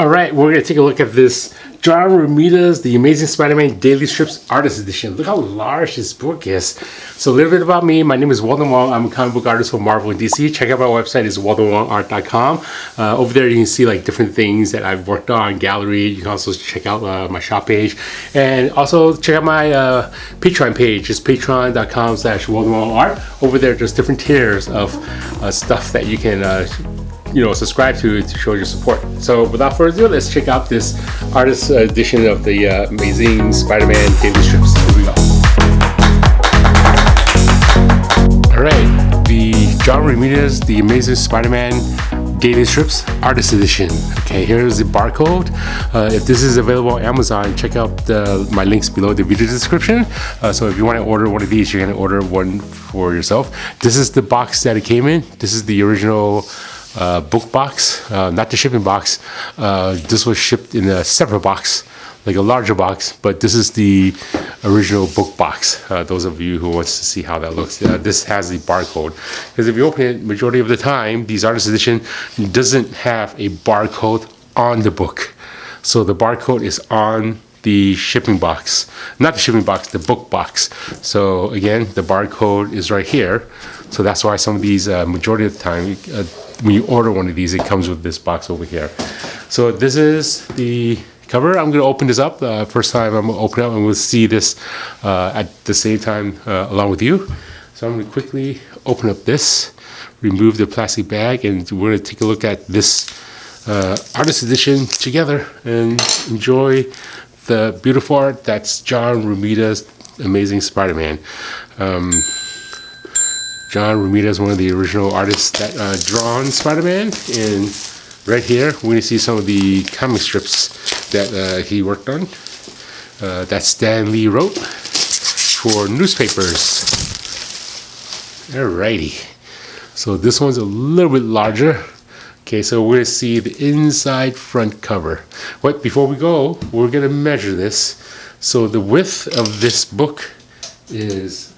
All right, we're going to take a look at this John Romita's The Amazing Spider-Man Daily Strips Artist Edition. Look how large this book is. So a little bit about me. My name is Walden Wong. I'm a comic book artist for Marvel and DC. Check out my website. It's waldenwongart.com. Over there you can see like different things that I've worked on, gallery. You can also check out my shop page. And also check out my Patreon page. It's patreon.com/waldenwongart. Over there there's different tiers of stuff that you can subscribe to show your support. So without further ado, let's check out this artist edition of the Amazing Spider-Man Daily Strips. Here we go. Alright, the John Romita's The Amazing Spider-Man Daily Strips Artist Edition. Okay, here's the barcode. If this is available on Amazon, check out my links below the video description. So if you want to order one of these, you're going to order one for yourself. This is the box that it came in. This is the original book box, not the shipping box. This was shipped in a separate box, like a larger box, but this is the original book box. Those of you who wants to see how that looks, this has the barcode, because if you open it, majority of the time these artist edition doesn't have a barcode on the book, so the barcode is on the shipping box, not the shipping box, the book box. So again, the barcode is right here. So that's why some of these, majority of the time, when you order one of these, it comes with this box over here. So this is the cover. I'm going to open this up. First time I'm going to open it up, and we'll see this at the same time along with you. So I'm going to quickly open up this, remove the plastic bag, and we're going to take a look at this artist edition together and enjoy the beautiful art that's John Romita's Amazing Spider-Man. John Romita is one of the original artists that drawn Spider-Man, and right here we're going to see some of the comic strips that he worked on, that Stan Lee wrote for newspapers. Alrighty, so this one's a little bit larger. Okay, so we're going to see the inside front cover. But before we go, we're going to measure this. So the width of this book is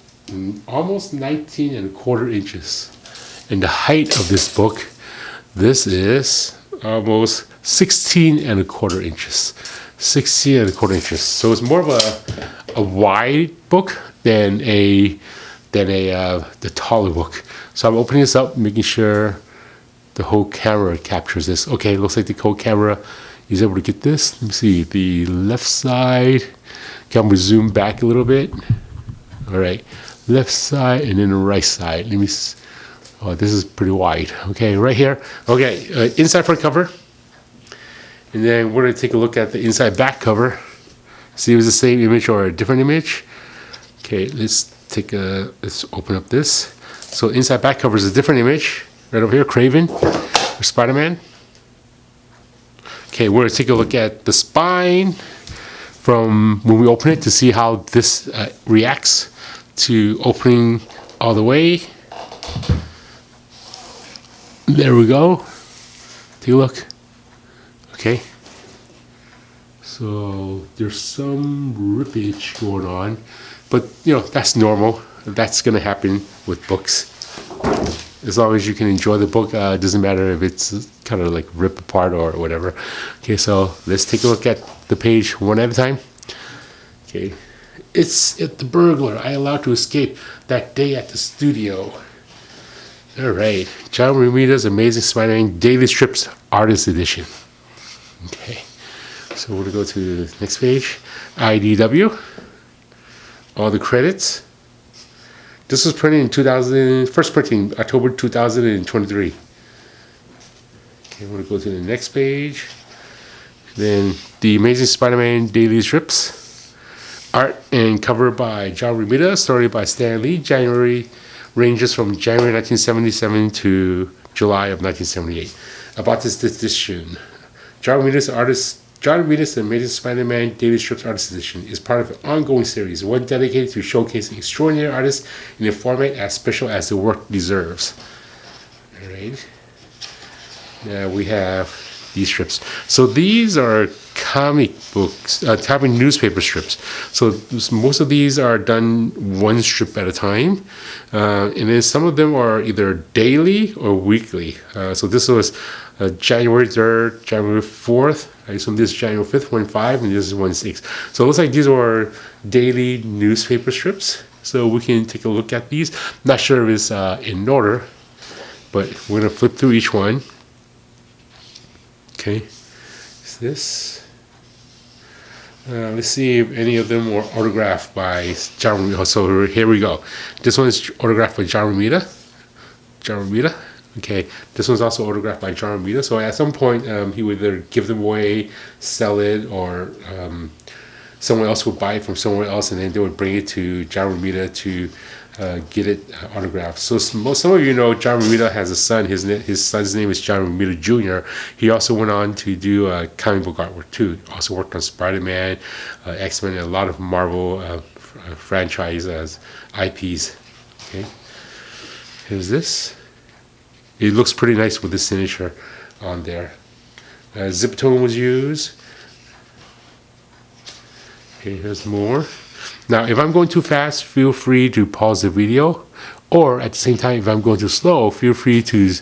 almost 19¼ inches. And the height of this book, this is almost 16¼ inches. 16¼ inches. So it's more of a wide book than the taller book. So I'm opening this up, making sure the whole camera captures this. Okay, it looks like the whole camera is able to get this. Let me see, the left side. Can we zoom back a little bit? All right, left side and then the right side. Let me, oh, this is pretty wide. Okay, right here. Okay, inside front cover. And then we're gonna take a look at the inside back cover. See if it's the same image or a different image. Okay, let's open up this. So inside back cover is a different image. Right over here, Craven or Spider-Man. Okay, we're going to take a look at the spine from when we open it to see how this reacts to opening all the way. There we go. Take a look. Okay. So there's some rippage going on, but that's normal. That's going to happen with books. As long as you can enjoy the book, it doesn't matter if it's kind of like rip apart or whatever. Okay, so let's take a look at the page one at a time. Okay, it's the burglar I allowed to escape that day at the studio. All right, John Romita's Amazing Spider-Man Daily Strips Artist Edition. Okay, so we're gonna go to the next page. IDW. All the credits. This was printed in first printing, October 2023. Okay, we're going to go to the next page. Then The Amazing Spider-Man Daily Strips. Art and cover by John Romita, story by Stan Lee. Ranges from January 1977 to July of 1978. About this edition, John Romita's Amazing Spider-Man Daily Strips Artist Edition is part of an ongoing series, one dedicated to showcasing extraordinary artists in a format as special as the work deserves. All right. Now we have these strips. So these are comic books, comic newspaper strips. So most of these are done one strip at a time, and then some of them are either daily or weekly. So this was January 3rd, January 4th. I assume this is January 5th, 1/5, and this is 1/6. So it looks like these are daily newspaper strips. So we can take a look at these. Not sure if it's in order, but we're going to flip through each one. Okay, is this? Let's see if any of them were autographed by John Romita. So here we go. This one is autographed by John Romita. John Romita. Okay, this one's also autographed by John Romita. So at some point, he would either give them away, sell it, or someone else would buy it from somewhere else, and then they would bring it to John Romita to get it autographed. So some of you know John Romita has a son. His son's name is John Romita Jr. He also went on to do comic book artwork too. Also worked on Spider-Man, X-Men, and a lot of Marvel franchise IPs. Okay, here's this. It looks pretty nice with the signature on there. Zip tone was used. Okay, here's more. Now, if I'm going too fast, feel free to pause the video, or at the same time, if I'm going too slow, feel free to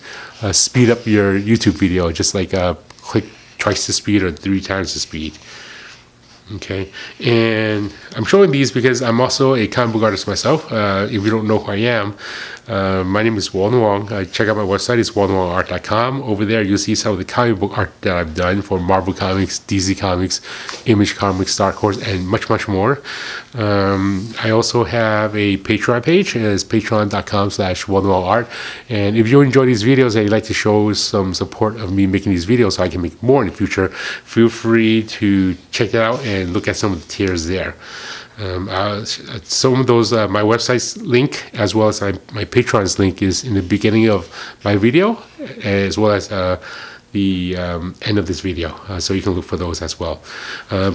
speed up your YouTube video, just like click twice the speed or 3 times the speed. Okay, and I'm showing these because I'm also a comic book artist myself. If you don't know who I am, my name is Walden Wong. Check out my website, it's waldenwongart.com. Over there, you'll see some of the comic book art that I've done for Marvel Comics, DC Comics, Image Comics, Dark Horse, and much, much more. I also have a Patreon page. It's patreon.com/waldenwongart. And if you enjoy these videos and you'd like to show some support of me making these videos so I can make more in the future, feel free to check it out and look at some of the tiers there. Some of those, my website's link as well as my Patreon's link is in the beginning of my video, as well as the end of this video, so you can look for those as well.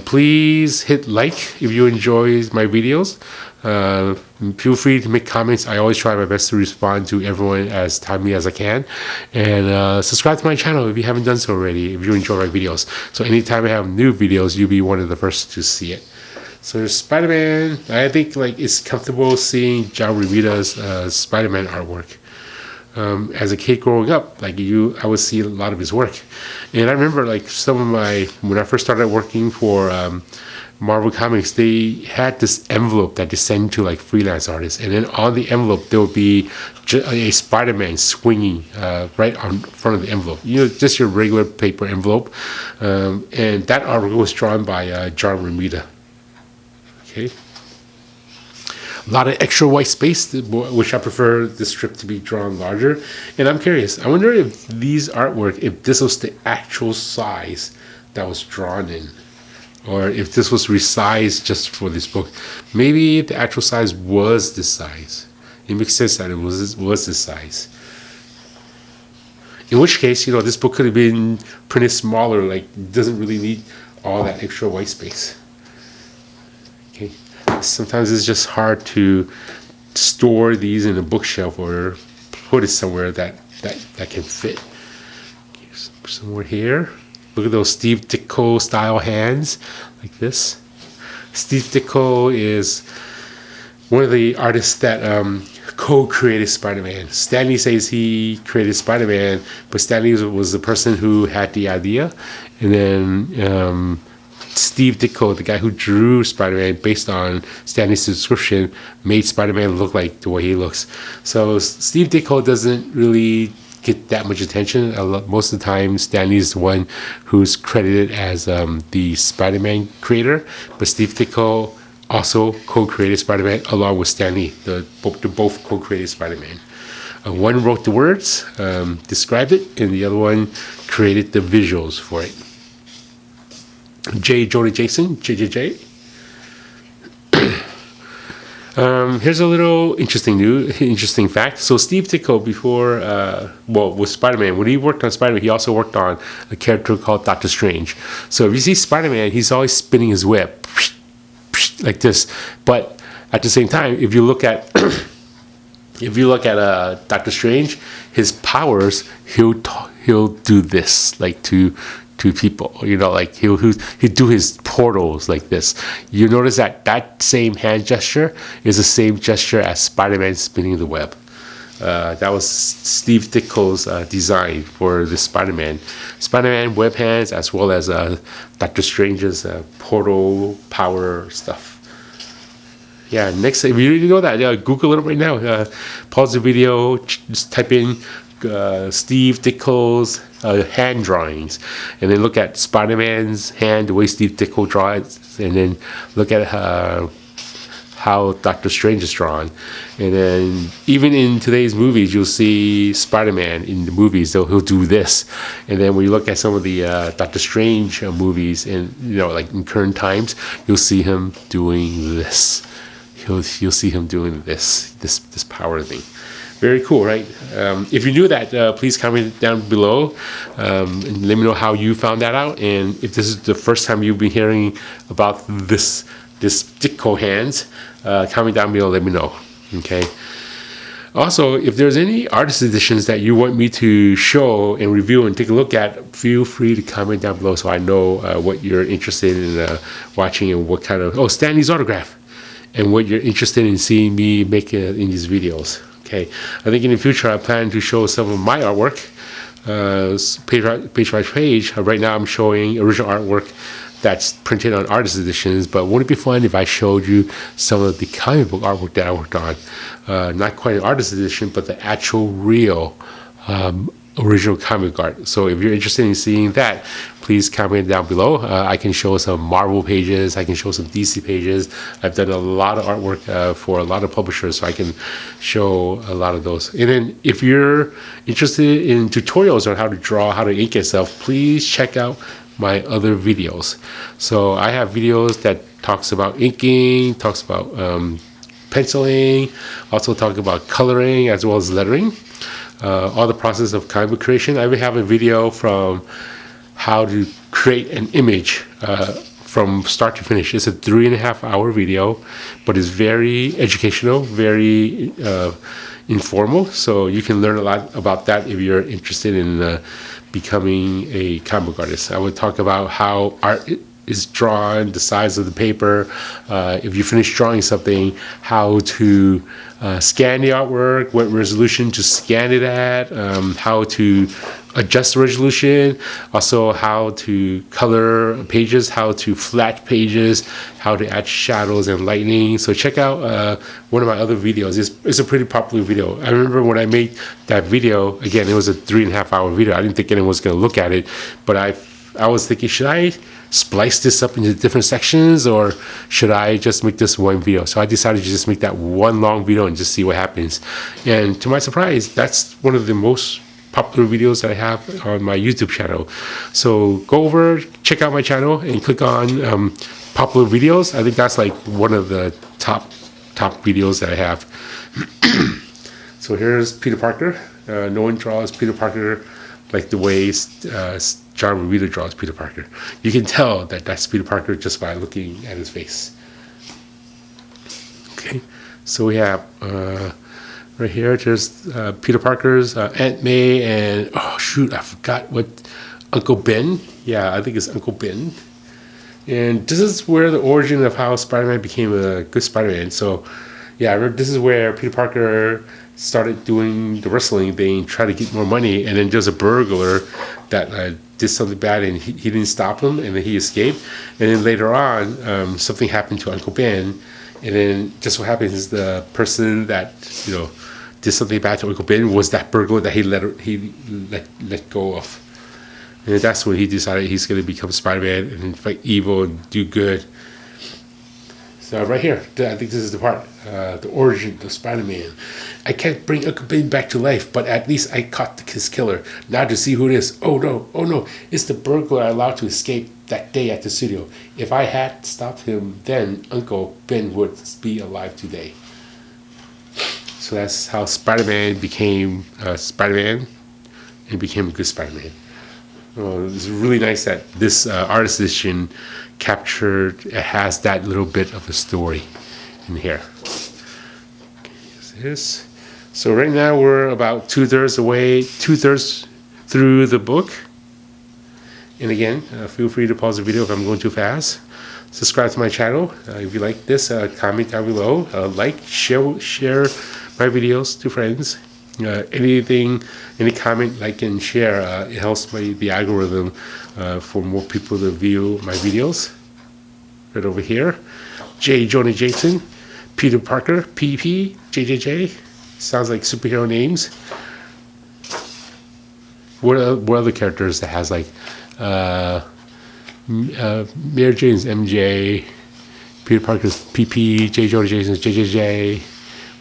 Please hit like if you enjoy my videos. Feel free to make comments. I always try my best to respond to everyone as timely as I can. And subscribe to my channel if you haven't done so already, if you enjoy my videos. So anytime I have new videos, you'll be one of the first to see it. So there's Spider-Man. I think like it's comfortable seeing John Romita's Spider-Man artwork. As a kid growing up, like I would see a lot of his work. And I remember like when I first started working for Marvel Comics, they had this envelope that they sent to like freelance artists. And then on the envelope, there would be a Spider-Man swinging right on front of the envelope. You know, just your regular paper envelope. And that artwork was drawn by John Romita. Okay. A lot of extra white space, which I prefer the strip to be drawn larger. And I'm curious, I wonder if these artwork, if this was the actual size that was drawn in, or if this was resized just for this book. Maybe the actual size was this size. It makes sense that it was this size. In which case, you know, this book could have been printed smaller, like doesn't really need all that extra white space. Okay. Sometimes it's just hard to store these in a bookshelf or put it somewhere that can fit. Here's some more here. Look at those Steve Ditko style hands, like this. Steve Ditko is one of the artists that co-created Spider-Man. Stan Lee says he created Spider-Man, but Stan Lee was the person who had the idea, and then Steve Ditko, the guy who drew Spider-Man based on Stan Lee's description, made Spider-Man look like the way he looks. So Steve Ditko doesn't really get that much attention. Most of the time, Stan Lee is the one who's credited as the Spider-Man creator, but Steve Ditko also co-created Spider-Man along with Stan Lee. They both co-created Spider-Man. One wrote the words, described it, and the other one created the visuals for it. J. Jonah Jason, JJJ. Here's a little interesting fact. So Steve Ditko, before, with Spider-Man, when he worked on Spider-Man, he also worked on a character called Doctor Strange. So if you see Spider-Man, he's always spinning his web like this. But at the same time, if you look at Doctor Strange, his powers, he'll do this, like to people, you know, like he'll do his portals like this. You notice that same hand gesture is the same gesture as Spider-Man spinning the web. That was Steve Ditko's design for the Spider-Man web hands, as well as Doctor Strange's portal power stuff. Yeah, next, if you really know that, Google it right now. Pause the video, just type in Steve Ditko's hand drawings, and then look at Spider-Man's hand, the way Steve Ditko draws, and then look at how Doctor Strange is drawn. And then even in today's movies, you'll see Spider-Man in the movies, so he'll do this. And then when you look at some of the Doctor Strange movies, and like in current times, you'll see him doing this. You'll see him doing this power thing. Very cool, right? If you knew that, please comment down below and let me know how you found that out. And if this is the first time you've been hearing about this Ditko hands, comment down below, let me know. Okay. Also, if there's any artist editions that you want me to show and review and take a look at, feel free to comment down below so I know what you're interested in watching and what kind of... Oh, Stanley's autograph. And what you're interested in seeing me make in these videos. Okay, I think in the future I plan to show some of my artwork, page by page. Right now I'm showing original artwork that's printed on artist editions, but wouldn't it be fun if I showed you some of the comic book artwork that I worked on? Not quite an artist edition, but the actual real original comic art. So if you're interested in seeing that, please comment down below. I can show some Marvel pages, I can show some DC pages. I've done a lot of artwork for a lot of publishers, so I can show a lot of those. And then if you're interested in tutorials on how to draw, how to ink and stuff, please check out my other videos. So I have videos that talks about inking, talks about penciling, also talk about coloring as well as lettering. All the process of comic book creation. I even have a video from how to create an image from start to finish. It's a 3.5 hour video, but it's very educational, very informal, so you can learn a lot about that if you're interested in becoming a comic book artist. I would talk about how art is drawn, the size of the paper, if you finish drawing something, how to scan the artwork, what resolution to scan it at, how to adjust the resolution, also how to color pages, how to flat pages, how to add shadows and lightning. So check out one of my other videos. It's a pretty popular video. I remember when I made that video, again, it was a 3.5 hour video. I didn't think anyone was going to look at it, but I was thinking, should I splice this up into different sections, or should I just make this one video? So I decided to just make that one long video and just see what happens. And to my surprise, that's one of the most popular videos that I have on my YouTube channel. So go over, check out my channel, and click on popular videos. I think that's like one of the top videos that I have. So here's Peter Parker. No one draws Peter Parker like the way John Romita draws Peter Parker. You can tell that that's Peter Parker just by looking at his face. Okay, so we have right here, there's Peter Parker's Aunt May, and oh shoot, I forgot what, Uncle Ben. Yeah, I think it's Uncle Ben. And this is where the origin of how Spider-Man became a good Spider-Man. So yeah, this is where Peter Parker started doing the wrestling thing, try to get more money, and then there's a burglar that did something bad, and he didn't stop him, and then he escaped. And then later on, something happened to Uncle Ben, and then just what happens is the person that did something bad to Uncle Ben was that burglar that he let go of. And that's when he decided he's going to become Spider-Man and fight evil and do good. So right here, I think this is the part, the origin of Spider-Man. I can't bring Uncle Ben back to life, but at least I caught his killer. Now to see who it is. Oh no, it's the burglar I allowed to escape that day at the studio. If I had stopped him then, Uncle Ben would be alive today. So that's how Spider-Man became Spider-Man and became a good Spider-Man. It's really nice that this artist edition it has that little bit of a story in here. Okay, so right now we're about 2/3 through the book. And again, feel free to pause the video if I'm going too fast. Subscribe to my channel if you like this. Comment down below. Like, share my videos to friends. Anything, any comment, like and share. It helps the algorithm for more people to view my videos. Right over here, J. Jonah Jason, Peter Parker, PP, JJJ. Sounds like superhero names. What other characters that has like Mary Jane's MJ, Peter Parker's PP, J. Jonah Jason's JJJ.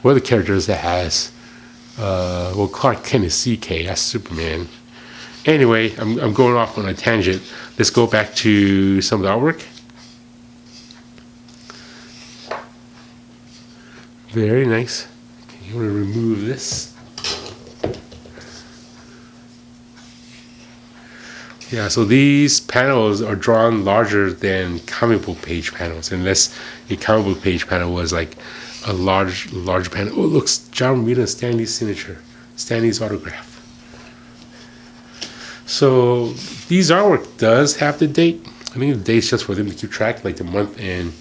What other characters that has? Well, Clark Kent is CK. That's Superman. Anyway, I'm going off on a tangent. Let's go back to some of the artwork. Very nice. Okay, you want to remove this. Yeah, so these panels are drawn larger than comic book page panels, unless a comic book page panel was like a large panel. Oh, looks John Romita, Stanley's signature, Stanley's autograph. So these artwork does have the date. I think the date's just for them to keep track, like the month and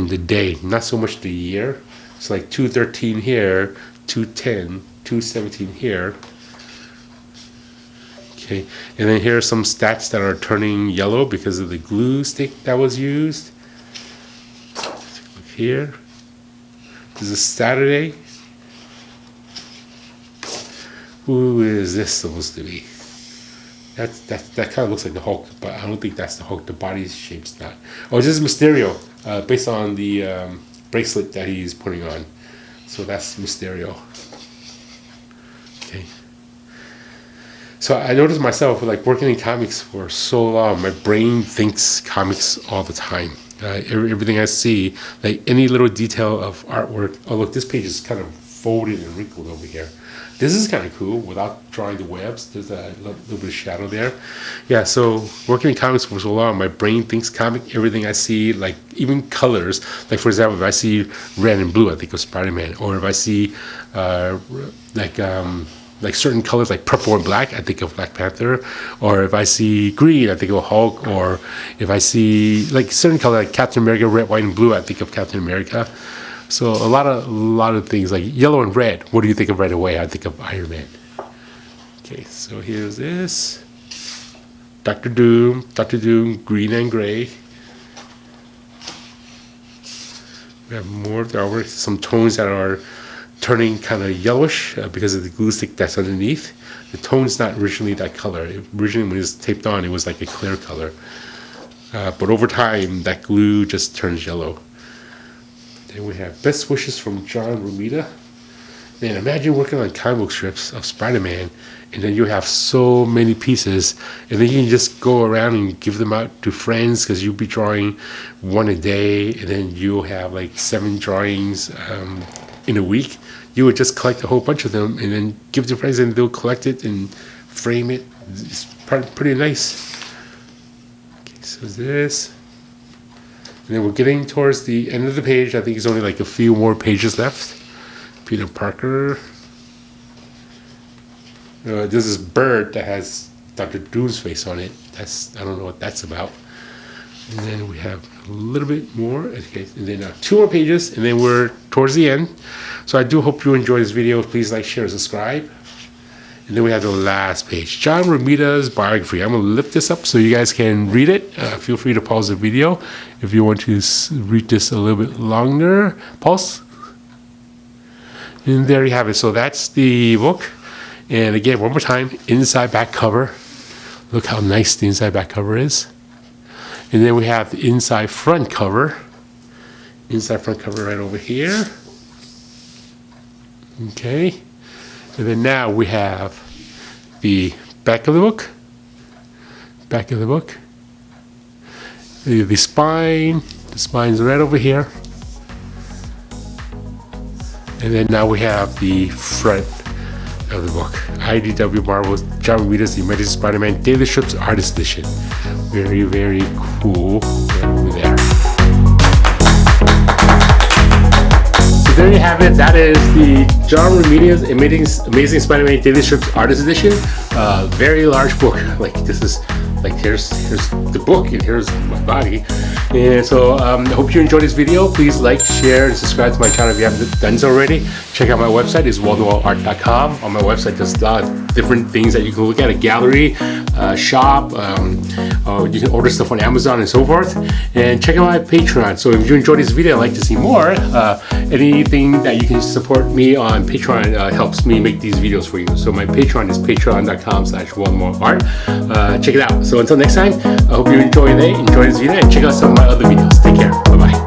the day, not so much the year. It's like 2/13 here, 2/10, 2/17 here. Okay, and then here are some stats that are turning yellow because of the glue stick that was used. Look here. This is Saturday. Who is this supposed to be? That kind of looks like the Hulk, but I don't think that's the Hulk. The body shape's not. Oh, this is Mysterio, based on the bracelet that he's putting on. So that's Mysterio. Okay. So I noticed myself, like working in comics for so long, my brain thinks comics all the time. Everything I see, like any little detail of artwork. Oh, look, this page is kind of folded and wrinkled over here. This is kind of cool without drawing the webs. There's a little bit of shadow there. Yeah, so working in comics for so long, my brain thinks comic. Everything I see, like even colors. Like for example, if I see red and blue, I think of Spider-Man. Or if I see like certain colors like purple and black, I think of Black Panther. Or if I see green, I think of Hulk. Or if I see like certain color like Captain America, red, white, and blue, I think of Captain America. So a lot of things like yellow and red. What do you think of right away? I think of Iron Man. Okay, so here's this. Doctor Doom, green and gray. We have more of the artwork, some tones that are turning kind of yellowish because of the glue stick that's underneath. The tone's not originally that color. Originally when it was taped on, it was like a clear color. But over time, that glue just turns yellow. Then we have best wishes from John Romita. Man, imagine working on comic book strips of Spider-Man, and then you have so many pieces, and then you can just go around and give them out to friends because you'll be drawing one a day, and then you'll have like 7 drawings in a week. You would just collect a whole bunch of them and then give to friends, and they'll collect it and frame it. It's pretty nice. Okay, so this. And then we're getting towards the end of the page. I think there's only like a few more pages left. Peter Parker. This is bird that has Dr. Doom's face on it. I don't know what that's about. And then we have a little bit more. Okay, and then 2 more pages, and then we're towards the end. So I do hope you enjoy this video. Please like, share, subscribe. And then we have the last page, John Romita's biography. I'm going to lift this up so you guys can read it. Feel free to pause the video if you want to read this a little bit longer. Pause. And there you have it. So that's the book. And again, one more time, inside back cover. Look how nice the inside back cover is. And then we have the inside front cover. Inside front cover right over here. Okay. And then now we have the back of the book. Back of the book. The spine. The spine's right over here. And then now we have the front of the book. IDW Marvel's John Romita's The Amazing Spider-Man Daily Strips Artist Edition. Very, very cool. Right over there. So there you have it. That is the John Romita's Amazing Spider-Man Daily Strips Artist Edition. Very large book. Like this is Like here's the book and here's my body. And so I hope you enjoyed this video. Please like, share, and subscribe to my channel if you haven't done so already. Check out my website, it's waldenart.com. On my website there's a lot of different things that you can look at, a gallery, shop, you can order stuff on Amazon and so forth. And check out my Patreon. So if you enjoyed this video and like to see more, anything that you can support me on Patreon helps me make these videos for you. So my Patreon is patreon.com/waldenart. Check it out. So until next time, I hope you enjoy this video and check out some of my other videos. Take care. Bye bye.